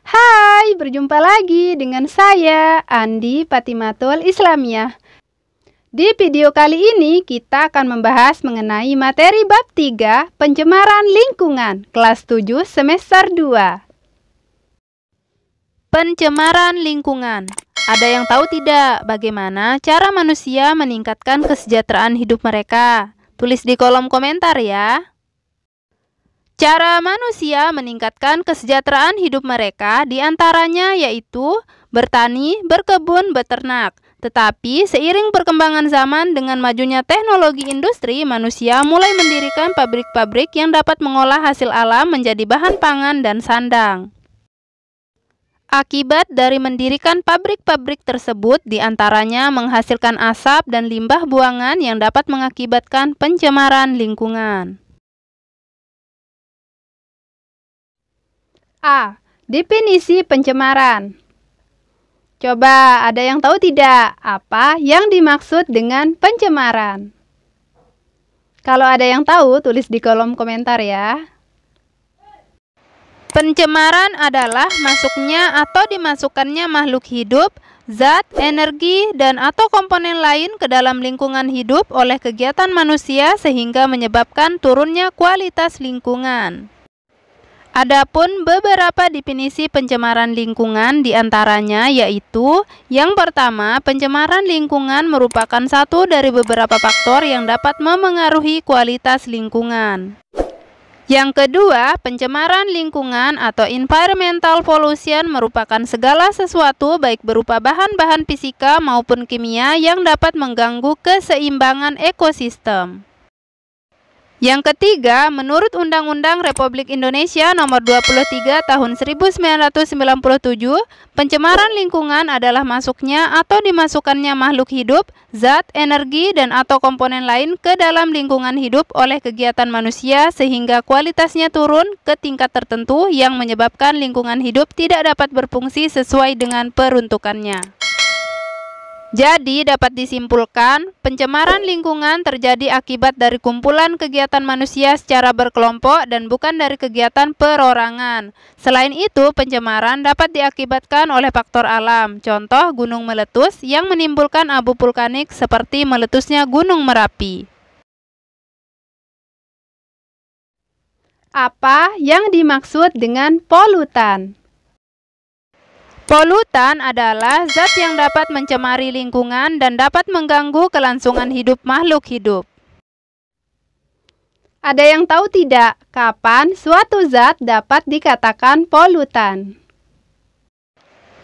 Hai, berjumpa lagi dengan saya, Andi Patimatul Islamiyah. Di video kali ini kita akan membahas mengenai materi bab 3, pencemaran lingkungan, kelas 7 semester 2. Pencemaran lingkungan. Ada yang tahu tidak bagaimana cara manusia meningkatkan kesejahteraan hidup mereka? Tulis di kolom komentar ya. Cara manusia meningkatkan kesejahteraan hidup mereka diantaranya yaitu bertani, berkebun, beternak. Tetapi seiring perkembangan zaman dengan majunya teknologi industri, manusia mulai mendirikan pabrik-pabrik yang dapat mengolah hasil alam menjadi bahan pangan dan sandang. Akibat dari mendirikan pabrik-pabrik tersebut diantaranya menghasilkan asap dan limbah buangan yang dapat mengakibatkan pencemaran lingkungan. A. Definisi pencemaran. Coba ada yang tahu tidak apa yang dimaksud dengan pencemaran? Kalau ada yang tahu, tulis di kolom komentar ya. Pencemaran adalah masuknya atau dimasukkannya makhluk hidup, zat, energi, dan atau komponen lain ke dalam lingkungan hidup oleh kegiatan manusia sehingga menyebabkan turunnya kualitas lingkungan. Adapun beberapa definisi pencemaran lingkungan diantaranya yaitu yang pertama, pencemaran lingkungan merupakan satu dari beberapa faktor yang dapat memengaruhi kualitas lingkungan. Yang kedua, pencemaran lingkungan atau environmental pollution merupakan segala sesuatu baik berupa bahan-bahan fisika maupun kimia yang dapat mengganggu keseimbangan ekosistem. Yang ketiga, menurut Undang-Undang Republik Indonesia Nomor 23 Tahun 1997, pencemaran lingkungan adalah masuknya atau dimasukkannya makhluk hidup, zat, energi, dan atau komponen lain ke dalam lingkungan hidup oleh kegiatan manusia sehingga kualitasnya turun ke tingkat tertentu yang menyebabkan lingkungan hidup tidak dapat berfungsi sesuai dengan peruntukannya. Jadi dapat disimpulkan, pencemaran lingkungan terjadi akibat dari kumpulan kegiatan manusia secara berkelompok dan bukan dari kegiatan perorangan. Selain itu, pencemaran dapat diakibatkan oleh faktor alam, contoh gunung meletus yang menimbulkan abu vulkanik seperti meletusnya Gunung Merapi. Apa yang dimaksud dengan polutan? Polutan adalah zat yang dapat mencemari lingkungan dan dapat mengganggu kelangsungan hidup makhluk hidup. Ada yang tahu tidak kapan suatu zat dapat dikatakan polutan?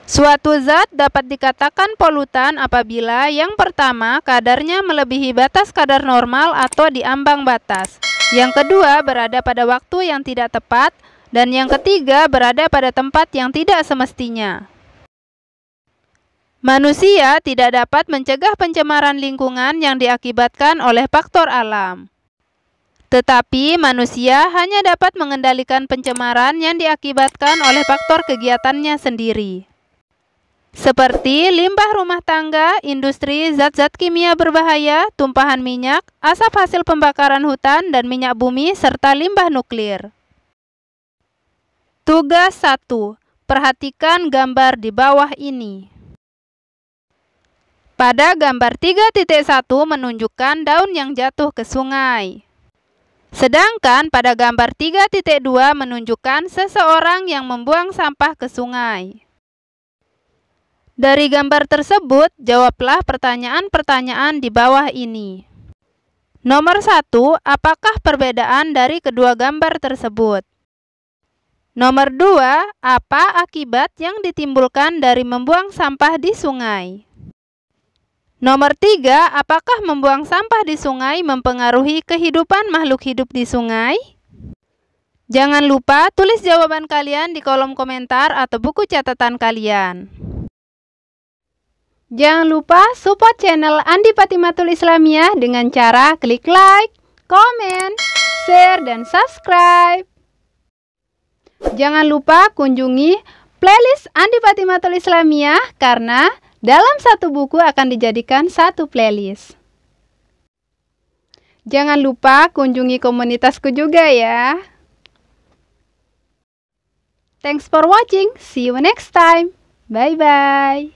Suatu zat dapat dikatakan polutan apabila yang pertama kadarnya melebihi batas kadar normal atau di ambang batas. Yang kedua berada pada waktu yang tidak tepat dan yang ketiga berada pada tempat yang tidak semestinya. Manusia tidak dapat mencegah pencemaran lingkungan yang diakibatkan oleh faktor alam. Tetapi manusia hanya dapat mengendalikan pencemaran yang diakibatkan oleh faktor kegiatannya sendiri. Seperti limbah rumah tangga, industri, zat-zat kimia berbahaya, tumpahan minyak, asap hasil pembakaran hutan dan minyak bumi, serta limbah nuklir. Tugas 1. Perhatikan gambar di bawah ini. Pada gambar 3.1 menunjukkan daun yang jatuh ke sungai. Sedangkan pada gambar 3.2 menunjukkan seseorang yang membuang sampah ke sungai. Dari gambar tersebut, jawablah pertanyaan-pertanyaan di bawah ini. Nomor 1, apakah perbedaan dari kedua gambar tersebut? Nomor 2, apa akibat yang ditimbulkan dari membuang sampah di sungai? Nomor 3, apakah membuang sampah di sungai mempengaruhi kehidupan makhluk hidup di sungai? Jangan lupa tulis jawaban kalian di kolom komentar atau buku catatan kalian. Jangan lupa support channel Andi Patimatul Islamiyah dengan cara klik like, komen, share, dan subscribe. Jangan lupa kunjungi playlist Andi Patimatul Islamiyah karena dalam satu buku akan dijadikan satu playlist. Jangan lupa kunjungi komunitasku juga ya. Thanks for watching. See you next time. Bye-bye.